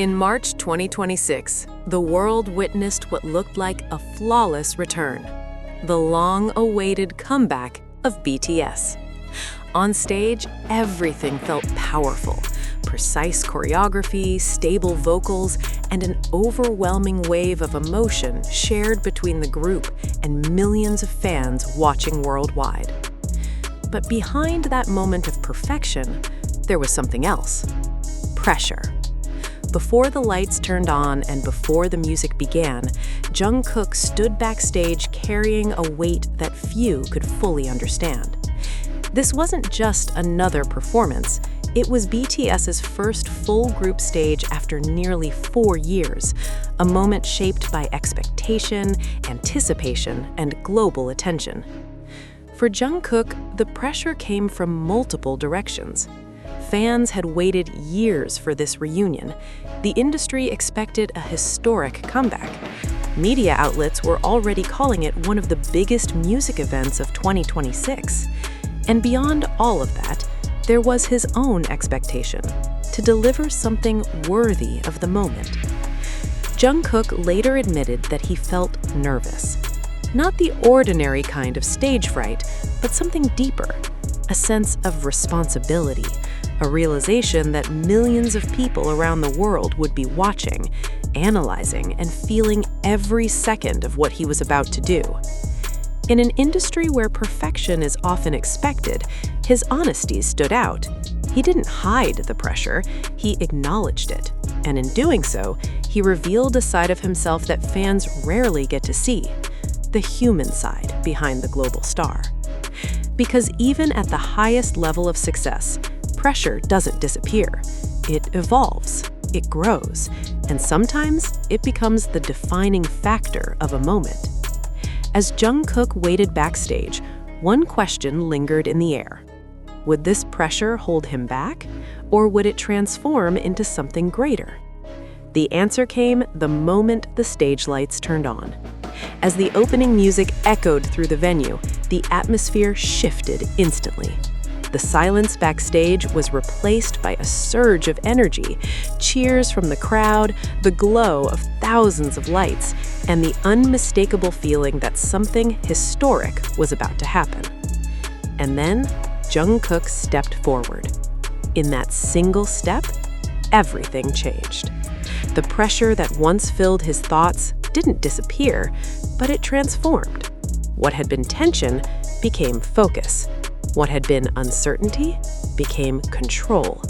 In March 2026, the world witnessed what looked like a flawless return, the long-awaited comeback of BTS. On stage, everything felt powerful. Precise choreography, stable vocals, and an overwhelming wave of emotion shared between the group and millions of fans watching worldwide. But behind that moment of perfection, there was something else: pressure. Before the lights turned on and before the music began, Jungkook stood backstage carrying a weight that few could fully understand. This wasn't just another performance. It was BTS's first full group stage after nearly 4 years, a moment shaped by expectation, anticipation, and global attention. For Jungkook, the pressure came from multiple directions. Fans had waited years for this reunion. The industry expected a historic comeback. Media outlets were already calling it one of the biggest music events of 2026. And beyond all of that, there was his own expectation to deliver something worthy of the moment. Jungkook later admitted that he felt nervous. Not the ordinary kind of stage fright, but something deeper, a sense of responsibility, a realization that millions of people around the world would be watching, analyzing, and feeling every second of what he was about to do. In an industry where perfection is often expected, his honesty stood out. He didn't hide the pressure, he acknowledged it. And in doing so, he revealed a side of himself that fans rarely get to see: the human side behind the global star. Because even at the highest level of success, pressure doesn't disappear. It evolves, it grows, and sometimes it becomes the defining factor of a moment. As Jungkook waited backstage, one question lingered in the air. Would this pressure hold him back, or would it transform into something greater? The answer came the moment the stage lights turned on. As the opening music echoed through the venue, the atmosphere shifted instantly. The silence backstage was replaced by a surge of energy, cheers from the crowd, the glow of thousands of lights, and the unmistakable feeling that something historic was about to happen. And then, Jungkook stepped forward. In that single step, everything changed. The pressure that once filled his thoughts didn't disappear, but it transformed. What had been tension became focus. What had been uncertainty became control.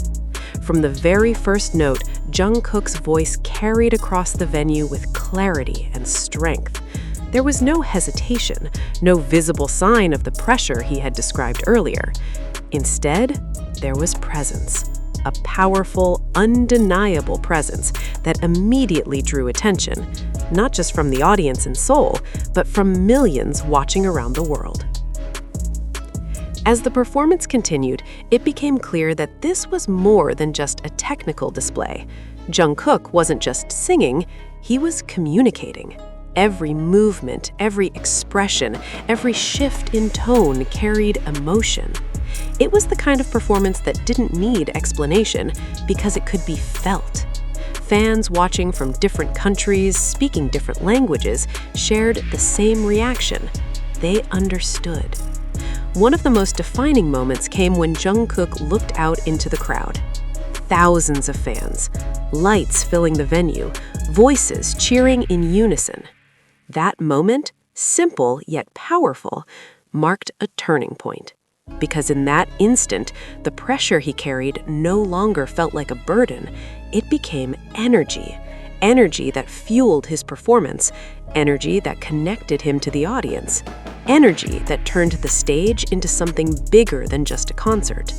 From the very first note, Jungkook's voice carried across the venue with clarity and strength. There was no hesitation, no visible sign of the pressure he had described earlier. Instead, there was presence, a powerful, undeniable presence that immediately drew attention, not just from the audience in Seoul, but from millions watching around the world. As the performance continued, it became clear that this was more than just a technical display. Jungkook wasn't just singing, he was communicating. Every movement, every expression, every shift in tone carried emotion. It was the kind of performance that didn't need explanation because it could be felt. Fans watching from different countries, speaking different languages, shared the same reaction. They understood. One of the most defining moments came when Jungkook looked out into the crowd. Thousands of fans, lights filling the venue, voices cheering in unison. That moment, simple yet powerful, marked a turning point. Because in that instant, the pressure he carried no longer felt like a burden. It became energy. Energy that fueled his performance, energy that connected him to the audience, energy that turned the stage into something bigger than just a concert.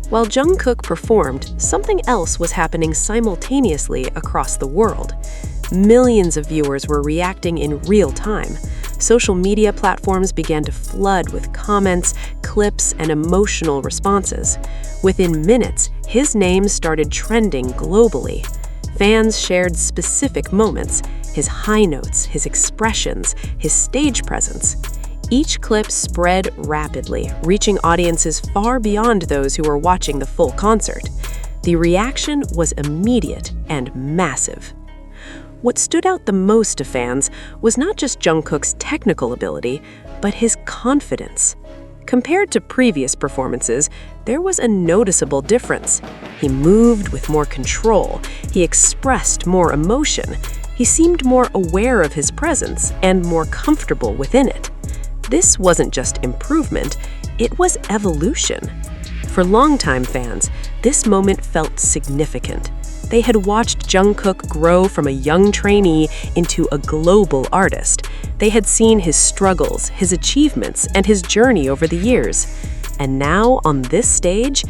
While Jungkook performed, something else was happening simultaneously across the world. Millions of viewers were reacting in real time. Social media platforms began to flood with comments, clips, and emotional responses. Within minutes, his name started trending globally. Fans shared specific moments, his high notes, his expressions, his stage presence. Each clip spread rapidly, reaching audiences far beyond those who were watching the full concert. The reaction was immediate and massive. What stood out the most to fans was not just Jungkook's technical ability, but his confidence. Compared to previous performances, there was a noticeable difference. He moved with more control, he expressed more emotion, he seemed more aware of his presence and more comfortable within it. This wasn't just improvement, it was evolution. For longtime fans, this moment felt significant. They had watched Jungkook grow from a young trainee into a global artist. They had seen his struggles, his achievements, and his journey over the years. And now, on this stage,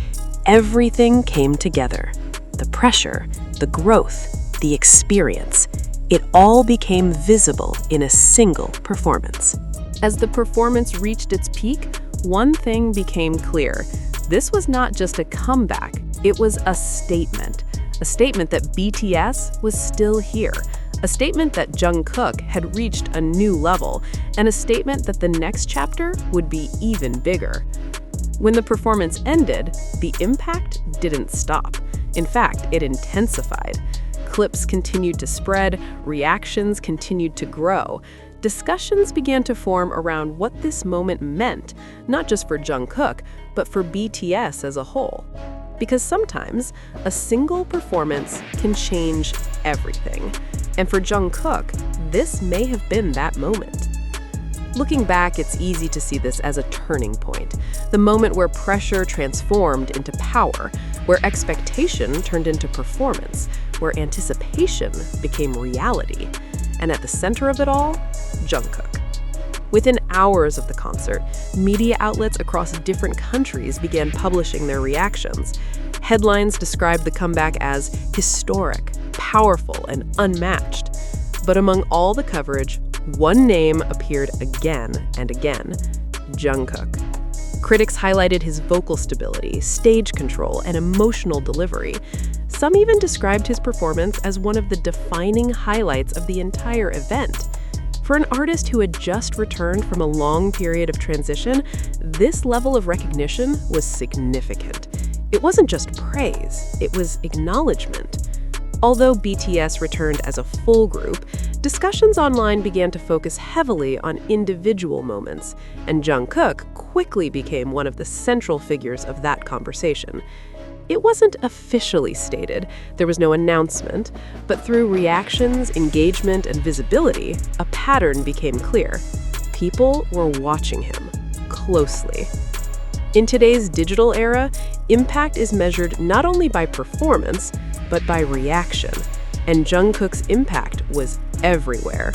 everything came together. The pressure, the growth, the experience. It all became visible in a single performance. As the performance reached its peak, one thing became clear. This was not just a comeback, it was a statement. A statement that BTS was still here, a statement that Jungkook had reached a new level, and a statement that the next chapter would be even bigger. When the performance ended, the impact didn't stop. In fact, it intensified. Clips continued to spread, reactions continued to grow. Discussions began to form around what this moment meant, not just for Jungkook, but for BTS as a whole. Because sometimes a single performance can change everything. And for Jungkook, this may have been that moment. Looking back, it's easy to see this as a turning point, the moment where pressure transformed into power, where expectation turned into performance, where anticipation became reality. And at the center of it all, Jungkook. Within hours of the concert, media outlets across different countries began publishing their reactions. Headlines described the comeback as historic, powerful, and unmatched. But among all the coverage, one name appeared again and again: Jungkook. Critics highlighted his vocal stability, stage control, and emotional delivery. Some even described his performance as one of the defining highlights of the entire event. For an artist who had just returned from a long period of transition, this level of recognition was significant. It wasn't just praise, it was acknowledgement. Although BTS returned as a full group, discussions online began to focus heavily on individual moments, and Jungkook quickly became one of the central figures of that conversation. It wasn't officially stated, there was no announcement, but through reactions, engagement, and visibility, a pattern became clear. People were watching him closely. In today's digital era, impact is measured not only by performance, but by reaction. And Jungkook's impact was everywhere.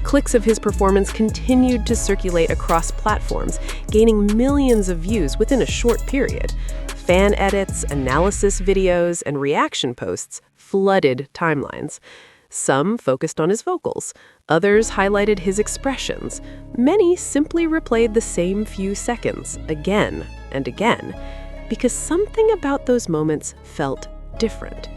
Clips of his performance continued to circulate across platforms, gaining millions of views within a short period. Fan edits, analysis videos, and reaction posts flooded timelines. Some focused on his vocals, others highlighted his expressions. Many simply replayed the same few seconds again and again, because something about those moments felt different.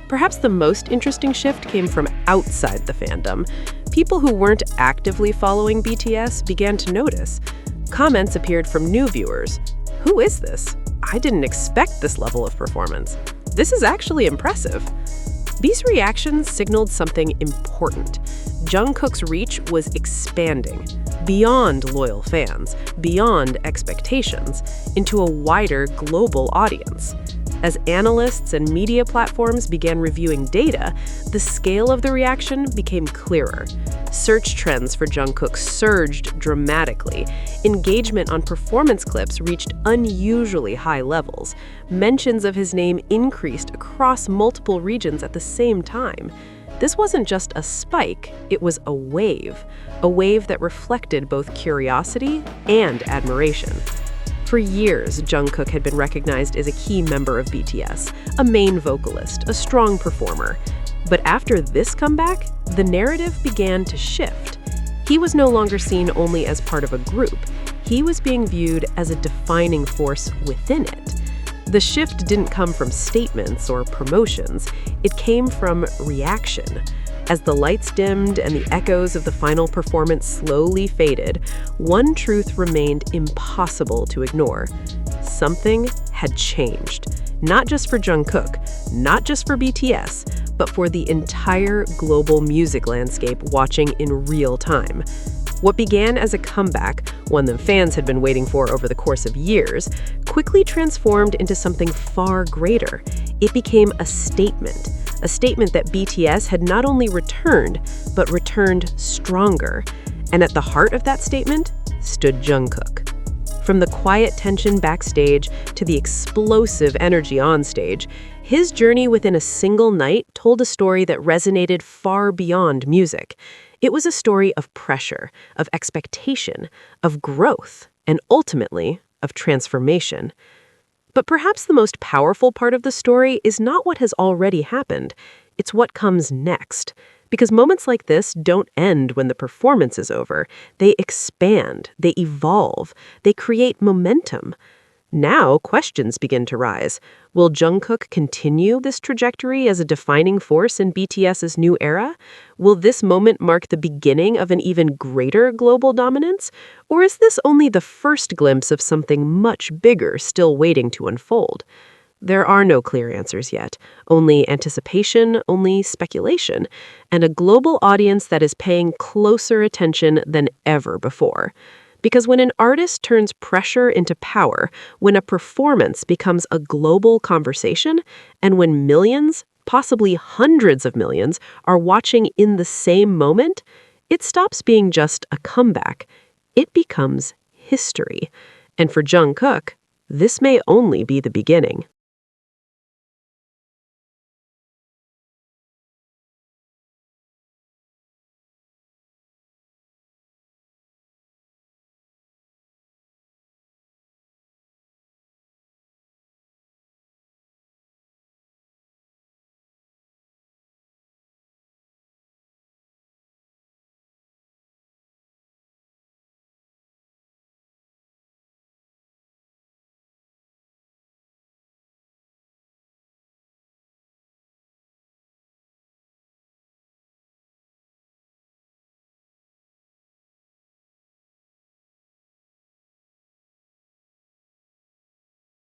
Perhaps the most interesting shift came from outside the fandom. People who weren't actively following BTS began to notice. Comments appeared from new viewers. "Who is this? I didn't expect this level of performance. This is actually impressive." These reactions signaled something important. Jungkook's reach was expanding, beyond loyal fans, beyond expectations, into a wider global audience. As analysts and media platforms began reviewing data, the scale of the reaction became clearer. Search trends for Jungkook surged dramatically. Engagement on performance clips reached unusually high levels. Mentions of his name increased across multiple regions at the same time. This wasn't just a spike, it was a wave that reflected both curiosity and admiration. For years, Jungkook had been recognized as a key member of BTS, a main vocalist, a strong performer. But after this comeback, the narrative began to shift. He was no longer seen only as part of a group. He was being viewed as a defining force within it. The shift didn't come from statements or promotions. It came from reaction. As the lights dimmed and the echoes of the final performance slowly faded, one truth remained impossible to ignore. Something had changed. Not just for Jungkook, not just for BTS, but for the entire global music landscape watching in real time. What began as a comeback, one that fans had been waiting for over the course of years, quickly transformed into something far greater. It became a statement that BTS had not only returned, but returned stronger. And at the heart of that statement stood Jungkook. From the quiet tension backstage to the explosive energy on stage, his journey within a single night told a story that resonated far beyond music. It was a story of pressure, of expectation, of growth, and ultimately, of transformation. But perhaps the most powerful part of the story is not what has already happened. It's what comes next. Because moments like this don't end when the performance is over. They expand, they evolve, they create momentum. Now, questions begin to rise. Will Jungkook continue this trajectory as a defining force in BTS's new era? Will this moment mark the beginning of an even greater global dominance? Or is this only the first glimpse of something much bigger still waiting to unfold? There are no clear answers yet, only anticipation, only speculation, and a global audience that is paying closer attention than ever before. Because when an artist turns pressure into power, when a performance becomes a global conversation, and when millions, possibly hundreds of millions, are watching in the same moment, it stops being just a comeback. It becomes history. And for Jungkook, this may only be the beginning.